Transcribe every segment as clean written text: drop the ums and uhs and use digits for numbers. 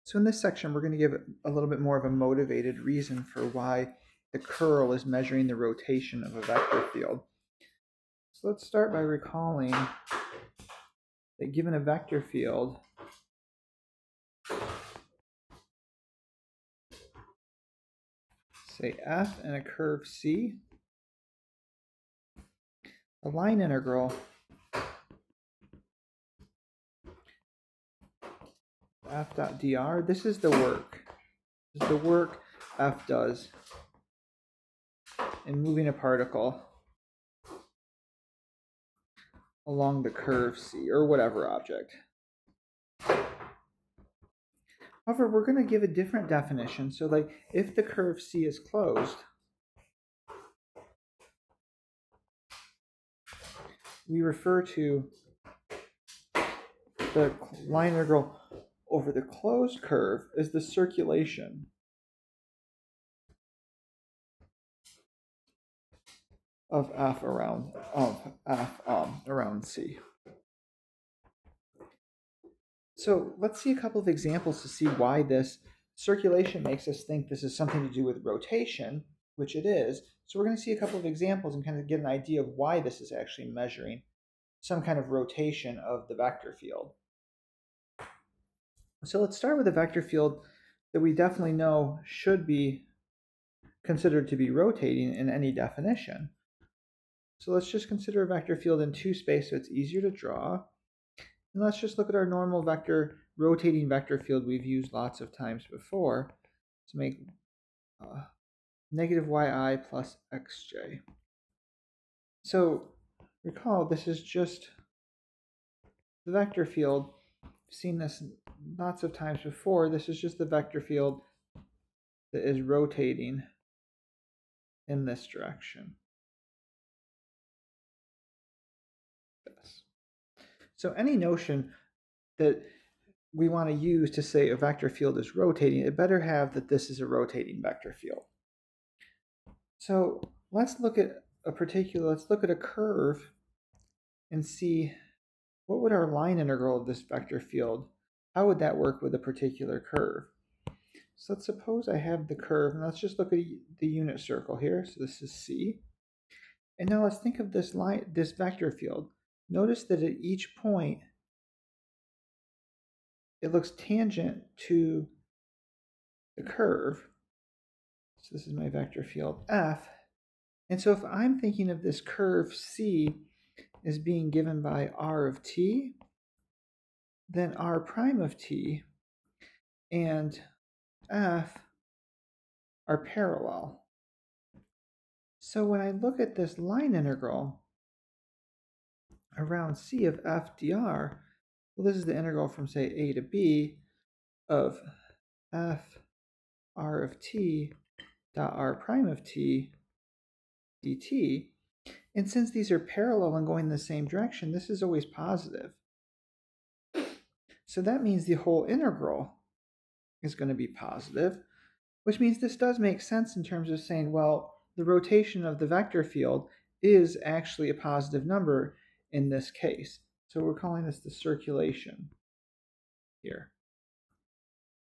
So in this section, we're going to give a little bit more of a motivated reason for why the curl is measuring the rotation of a vector field. So let's start by recalling that given a vector field, say f and a curve c, a line integral f dot dr, this is the work. This is the work f does in moving a particle along the curve c, or whatever object. However, we're going to give a different definition. So like if the curve c is closed, we refer to the line integral over the closed curve as the circulation of f around c. So let's see a couple of examples to see why this circulation makes us think this is something to do with rotation, which it is. So we're going to see a couple of examples and kind of get an idea of why this is actually measuring some kind of rotation of the vector field. So let's start with a vector field that we definitely know should be considered to be rotating in any definition. So let's just consider a vector field in 2 space so it's easier to draw. And let's just look at our normal rotating vector field we've used lots of times before to make negative yi plus xj. So recall, this is just the vector field. We've seen this lots of times before. This is just the vector field that is rotating in this direction. So any notion that we want to use to say a vector field is rotating, it better have that this is a rotating vector field. So let's look at a curve and see what would our line integral of this vector field, how would that work with a particular curve? So let's suppose I have the curve, and let's just look at the unit circle here. So this is C. And now let's think of this vector field. Notice that at each point, it looks tangent to the curve. So this is my vector field F. And so if I'm thinking of this curve C as being given by r of t, then r prime of t and f are parallel. So when I look at this line integral around c of f dr, well, this is the integral from, say, a to b of f r of t dot r prime of t dt. And since these are parallel and going in the same direction, this is always positive. So that means the whole integral is going to be positive, which means this does make sense in terms of saying, well, the rotation of the vector field is actually a positive number in this case. So we're calling this the circulation here.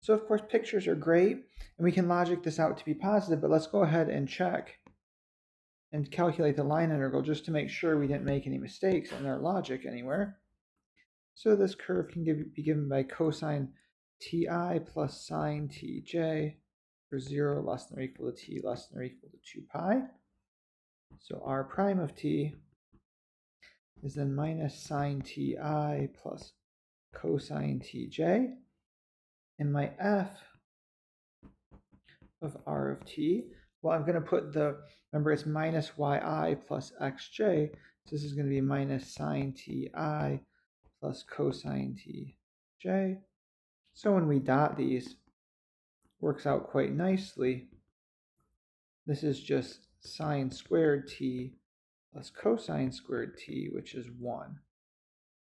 So of course, pictures are great, and we can logic this out to be positive, but let's go ahead and check and calculate the line integral just to make sure we didn't make any mistakes in our logic anywhere. So this curve can be given by cosine ti plus sine tj for 0 less than or equal to t less than or equal to 2 pi. So r prime of t is then minus sine ti plus cosine tj. And my f of r of t, well, I'm going to put remember it's minus yi plus xj, so this is going to be minus sine ti plus cosine tj. So when we dot these, works out quite nicely. This is just sine squared t plus cosine squared t, which is 1.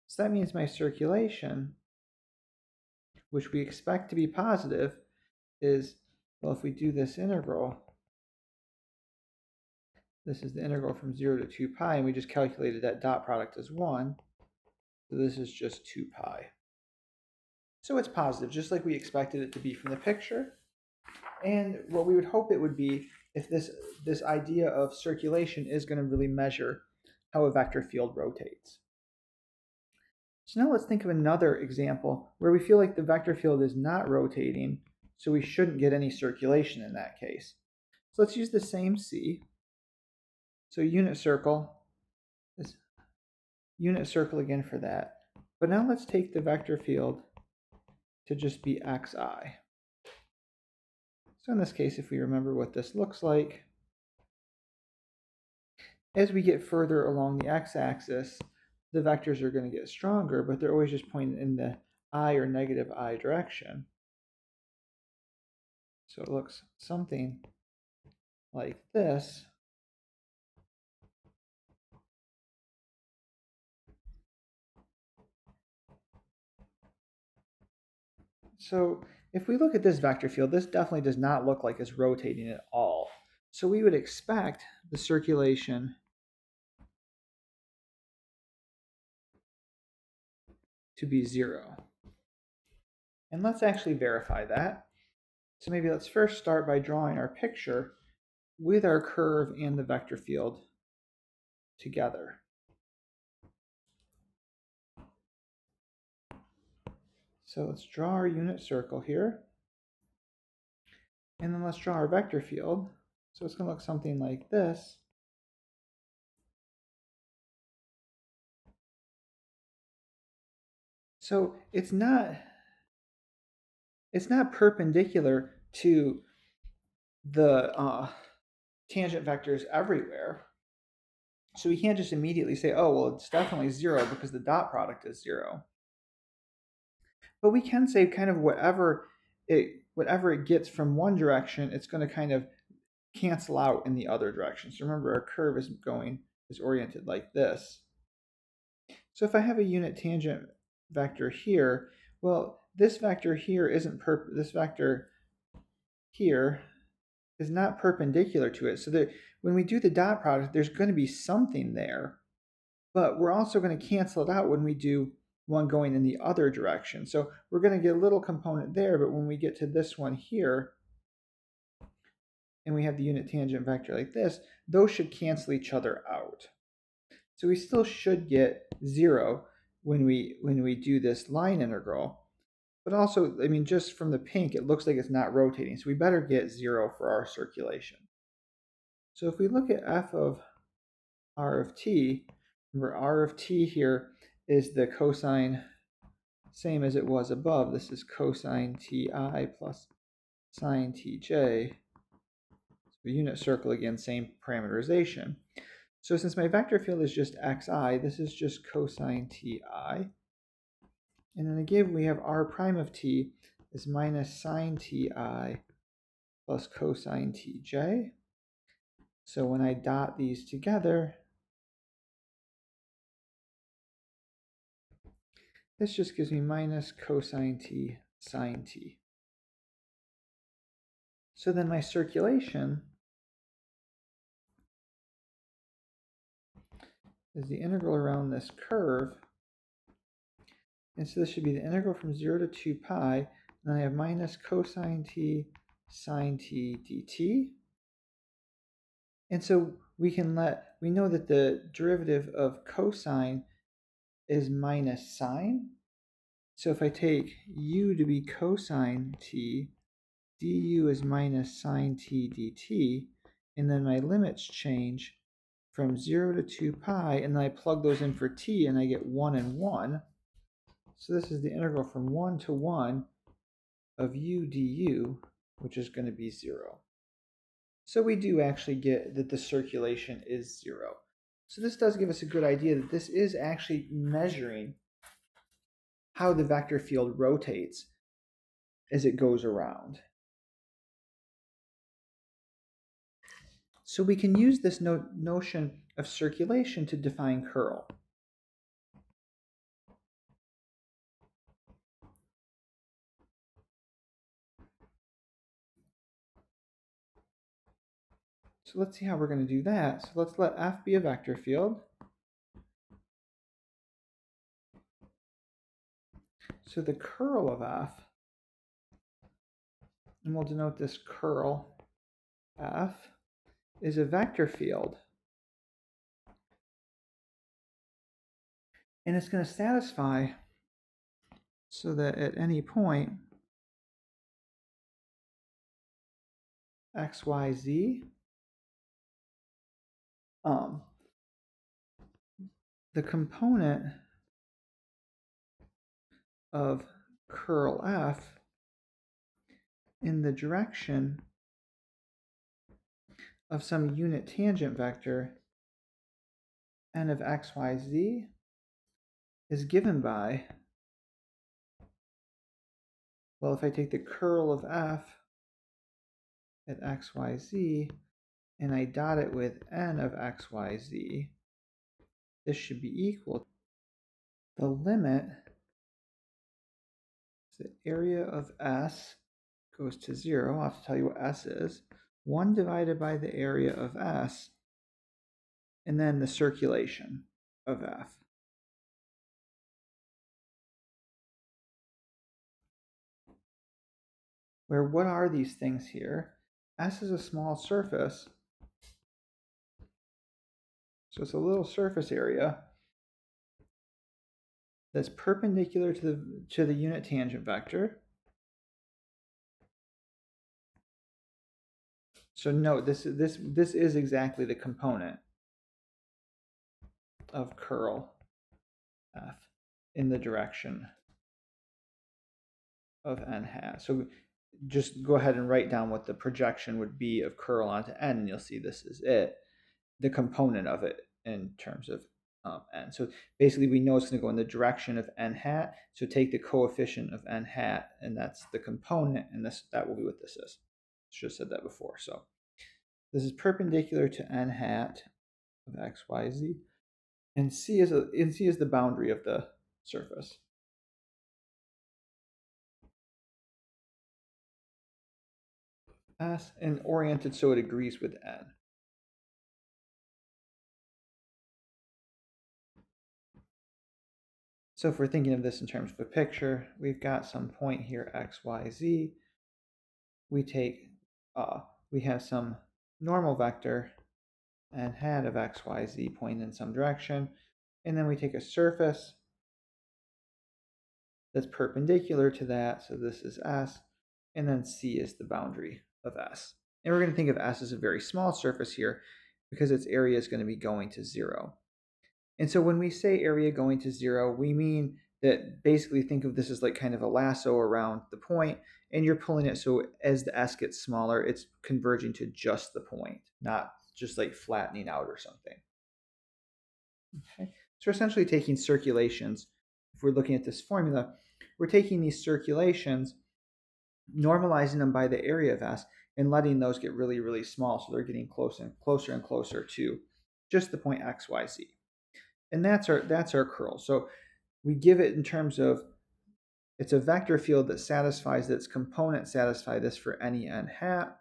So that means my circulation, which we expect to be positive, is, well, if we do this integral, this is the integral from 0 to 2 pi, and we just calculated that dot product as 1. So this is just 2 pi. So it's positive, just like we expected it to be from the picture. And what we would hope it would be if this idea of circulation is going to really measure how a vector field rotates. So now let's think of another example where we feel like the vector field is not rotating, so we shouldn't get any circulation in that case. So let's use the same C. So unit circle again for that. But now let's take the vector field to just be xi. So in this case, if we remember what this looks like, as we get further along the x-axis, the vectors are going to get stronger, but they're always just pointing in the I or negative I direction. So it looks something like this. So if we look at this vector field, this definitely does not look like it's rotating at all. So we would expect the circulation to be 0. And let's actually verify that. So maybe let's first start by drawing our picture with our curve and the vector field together. So let's draw our unit circle here. And then let's draw our vector field. So it's going to look something like this. So it's not perpendicular to the tangent vectors everywhere. So we can't just immediately say, oh, well, it's definitely 0 because the dot product is 0. But we can say kind of whatever it gets from one direction, it's going to kind of cancel out in the other direction. So remember, our curve is oriented like this. So if I have a unit tangent vector here, well, this vector here this vector here is not perpendicular to it. So that when we do the dot product, there's going to be something there, but we're also going to cancel it out when we do one going in the other direction. So we're going to get a little component there, but when we get to this one here, and we have the unit tangent vector like this, those should cancel each other out. So we still should get 0 when we do this line integral. But also, I mean, just from the pink, it looks like it's not rotating. So we better get 0 for our circulation. So if we look at f of r of t, remember r of t here is the cosine, same as it was above. This is cosine ti plus sine tj. So unit circle again, same parameterization. So since my vector field is just xi, this is just cosine ti. And then again, we have r prime of t is minus sine ti plus cosine tj. So when I dot these together, this just gives me minus cosine t sine t. So then my circulation is the integral around this curve. And so this should be the integral from 0 to 2 pi. And then I have minus cosine t sine t dt. And so we know that the derivative of cosine is minus sine. So if I take u to be cosine t, du is minus sine t dt, and then my limits change from 0 to 2 pi, and then I plug those in for t, and I get 1 and 1. So this is the integral from 1 to 1 of u du, which is going to be 0. So we do actually get that the circulation is 0. So this does give us a good idea that this is actually measuring how the vector field rotates as it goes around. So we can use this notion of circulation to define curl. So let's see how we're going to do that. So let's let F be a vector field. So the curl of f, and we'll denote this curl f, is a vector field. And it's going to satisfy so that at any point x, y, z, the component of curl f in the direction of some unit tangent vector n of x, y, z is given by, well, if I take the curl of f at x, y, z and I dot it with n of x, y, z, this should be equal to the limit. The area of S goes to 0. I'll have to tell you what S is. 1 divided by the area of S, and then the circulation of F. Where what are these things here? S is a small surface, so it's a little surface area that's perpendicular to the unit tangent vector. So note this is exactly the component of curl F in the direction of n hat. So just go ahead and write down what the projection would be of curl onto n, and you'll see this is it, the component of it in terms of n. So basically we know it's going to go in the direction of n hat, so take the coefficient of n hat, and that's the component, and that will be what this is. Should have said that before. So this is perpendicular to n hat of x, y, z, and c is the boundary of the surface. S, and oriented so it agrees with n. So if we're thinking of this in terms of a picture, we've got some point here, x, y, z. We have some normal vector n hat of x, y, z pointing in some direction, and then we take a surface that's perpendicular to that, so this is S, and then C is the boundary of S. And we're going to think of S as a very small surface here because its area is going to be going to 0. And so when we say area going to 0, we mean that basically think of this as like kind of a lasso around the point, and you're pulling it so as the S gets smaller, it's converging to just the point, not just like flattening out or something. Okay, so we're essentially taking circulations. If we're looking at this formula, we're taking these circulations, normalizing them by the area of S, and letting those get really, really small, so they're getting closer and closer to just the point x, y, z. And that's our curl. So we give it in terms of, it's a vector field that satisfies, that its components satisfy this for any n hat.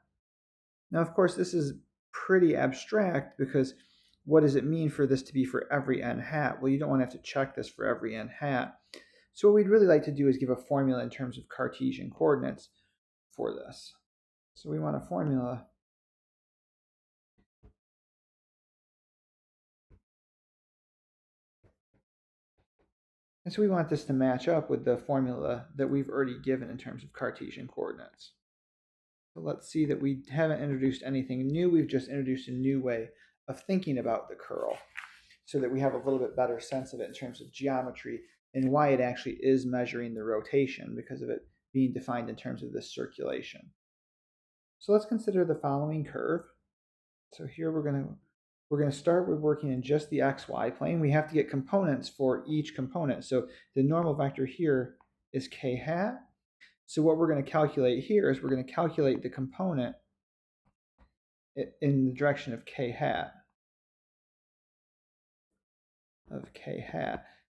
Now, of course, this is pretty abstract because what does it mean for this to be for every n hat? Well, you don't want to have to check this for every n hat. So what we'd really like to do is give a formula in terms of Cartesian coordinates for this. So we want a formula and so we want this to match up with the formula that we've already given in terms of Cartesian coordinates. So let's see that we haven't introduced anything new. We've just introduced a new way of thinking about the curl so that we have a little bit better sense of it in terms of geometry and why it actually is measuring the rotation because of it being defined in terms of this circulation. So let's consider the following curve. So here we're going to start with working in just the xy plane. We have to get components for each component. So the normal vector here is k hat. So what we're going to calculate here is we're going to calculate the component in the direction of k hat.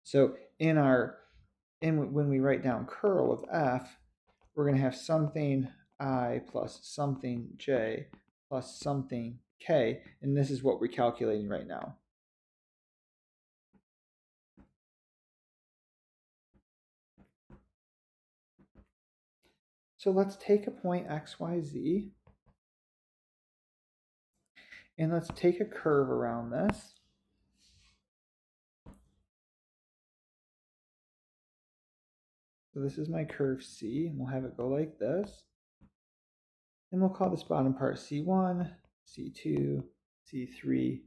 So when we write down curl of f, we're going to have something I plus something j plus something k, and this is what we're calculating right now. So let's take a point x, y, z, and let's take a curve around this. So this is my curve C, and we'll have it go like this. And we'll call this bottom part C1, C2, C3,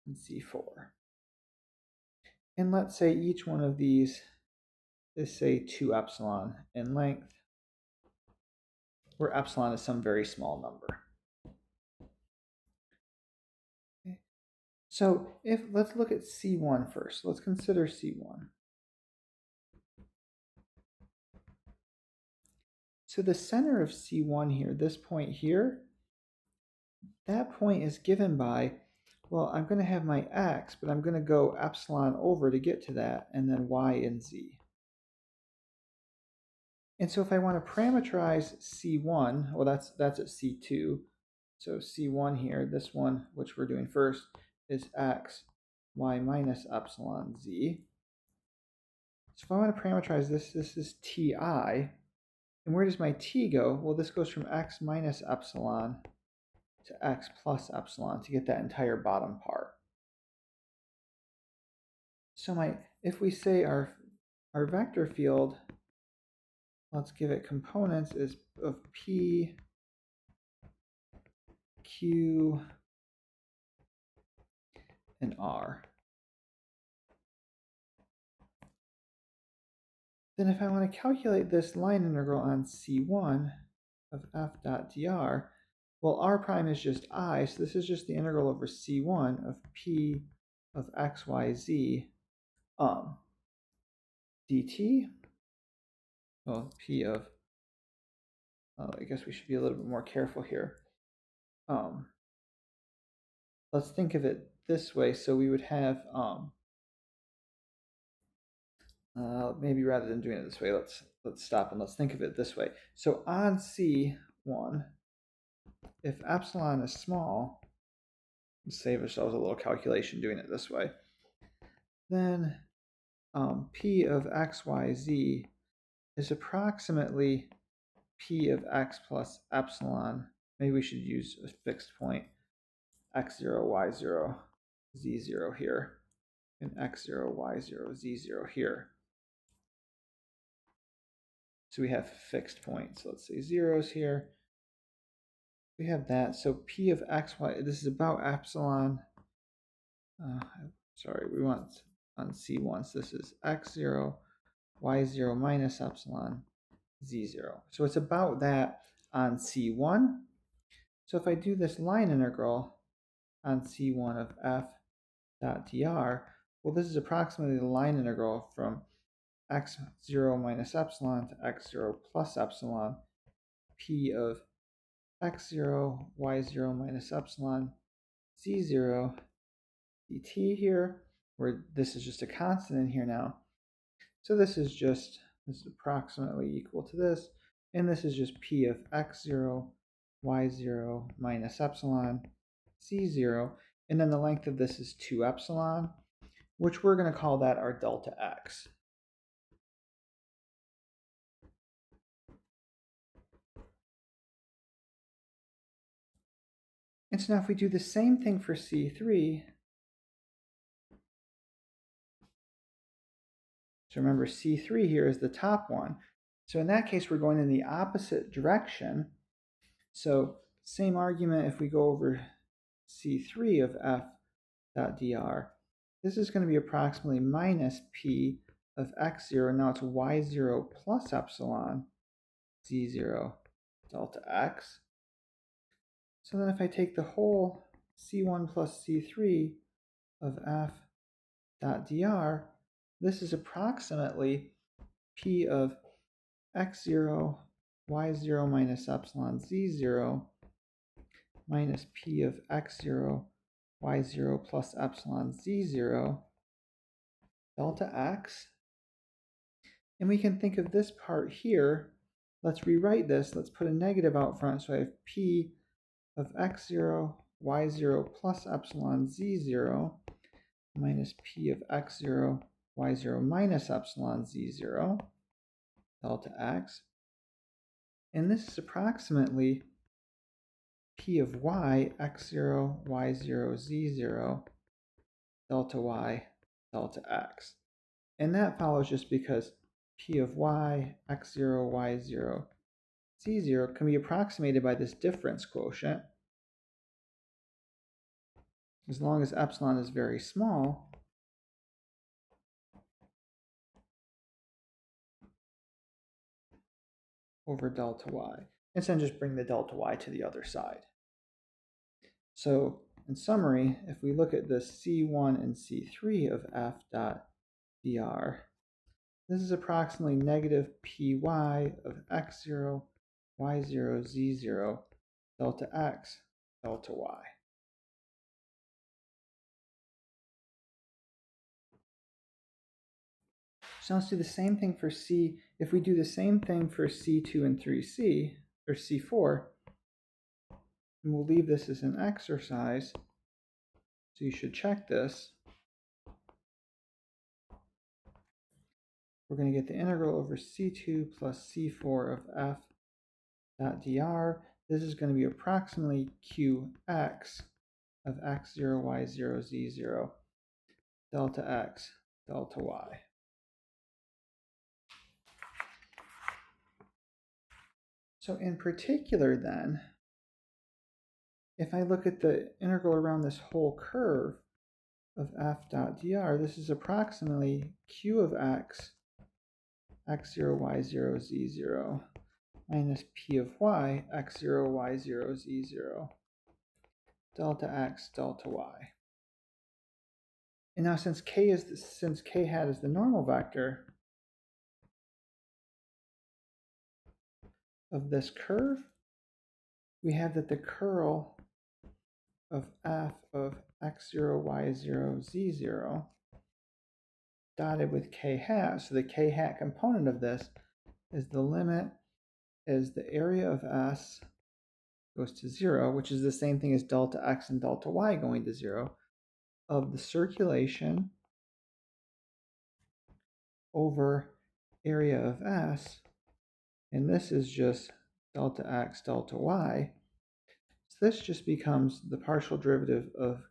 and C4. And let's say each one of these is, say, 2 epsilon in length, where epsilon is some very small number. Okay. So let's look at C1 first. Let's consider C1. So the center of C1 here, this point here, that point is given by, well, I'm going to have my x, but I'm going to go epsilon over to get to that, and then y and z. And so if I want to parameterize C1, well, that's at C2. So C1 here, this one, which we're doing first, is x, y minus epsilon z. So if I want to parameterize this, this is ti. And where does my t go? Well, this goes from x minus epsilon to x plus epsilon to get that entire bottom part. So if we say our vector field, let's give it components, is of p, q, and r. Then if I want to calculate this line integral on C1 of f dot dr, well, r prime is just I, so this is just the integral over C1 of p of x, y, z dt. Well, p of, I guess we should be a little bit more careful here. Let's think of it this way. So we would have, maybe rather than doing it this way, let's stop and let's think of it this way. So on C1, if epsilon is small, let's save ourselves a little calculation doing it this way, then p of x, y, z is approximately p of x plus epsilon. Maybe we should use a fixed point, x0, y0, z0 here, and x0, y0, z0 here. So we have fixed points. So let's say zeros here. We have that. So p of x, y, this is about epsilon. Sorry, we want on C1. So this is x0, y0 minus epsilon, z0. So it's about that on C1. So if I do this line integral on C1 of f dot dr, well, this is approximately the line integral from x0 minus epsilon to x0 plus epsilon, p of x0, y0 minus epsilon, z0 dt here, where this is just a constant in here now. So this is approximately equal to this, and this is just p of x0, y0 minus epsilon, z0, and then the length of this is 2 epsilon, which we're going to call that our delta x. And so now if we do the same thing for C3, so remember C3 here is the top one. So in that case, we're going in the opposite direction. So same argument if we go over C3 of f dot dr. This is going to be approximately minus p of x0. Now it's y0 plus epsilon z0 delta x. So then if I take the whole c1 plus c3 of f dot dr, this is approximately p of x0, y0 minus epsilon z0 minus p of x0, y0 plus epsilon z0 delta x. And we can think of this part here. Let's rewrite this. Let's put a negative out front. So I have p of x0, y0 plus epsilon z0 minus p of x0, y0 minus epsilon z0 delta x. And this is approximately P of y, x0, y0, z0, delta y, delta x. And that follows just because P of y, x0, y0, z0 can be approximated by this difference quotient. As long as epsilon is very small, over delta y. And then just bring the delta y to the other side. So in summary, if we look at the C1 and C3 of f dot dr, this is approximately negative py of x0, y0, z0, delta x, delta y. So let's do the same thing for C. If we do the same thing for C2 and 3C, or C4, and we'll leave this as an exercise, so you should check this. We're going to get the integral over C2 plus C4 of f dot dr. This is going to be approximately qx of x0, y0, z0, delta x, delta y. So in particular then, if I look at the integral around this whole curve of f dot dr, this is approximately q of x, x0, y0, z0, minus p of y, x0, y0, z0, delta x, delta y. And now since k hat is the normal vector of this curve, we have that the curl of f of x0, y0, z0 dotted with k hat. So the k hat component of this is the limit as the area of S goes to 0, which is the same thing as delta x and delta y going to 0, of the circulation over area of S, and this is just delta x, delta y. So this just becomes the partial derivative of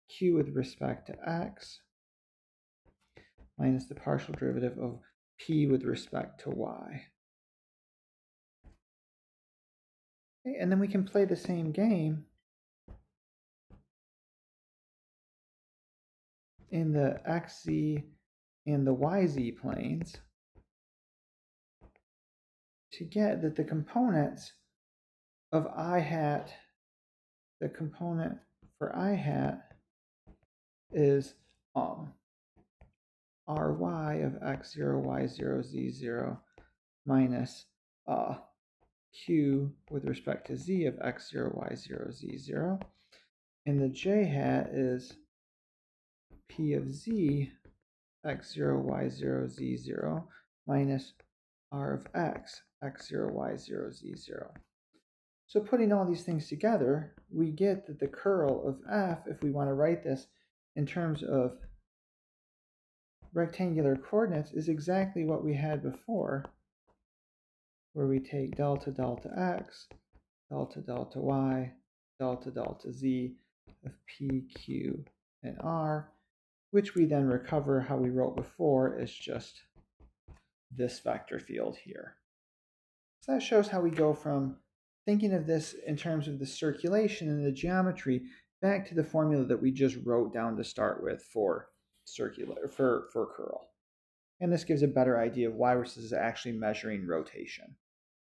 q with respect to x minus the partial derivative of p with respect to y. Okay, and then we can play the same game in the xz and the yz planes to get that the components of I hat, the component for I hat is ry of x0, y0, z0 minus q with respect to z of x0, y0, z0. And the j hat is p of z x0, y0, z0 minus r of x, x0, y0, z0. So putting all these things together, we get that the curl of f, if we want to write this in terms of rectangular coordinates, is exactly what we had before, where we take delta delta x, delta delta y, delta delta z of p, q, and r, which we then recover how we wrote before as just this vector field here. So that shows how we go from thinking of this in terms of the circulation and the geometry back to the formula that we just wrote down to start with for curl. And this gives a better idea of why we're actually measuring rotation.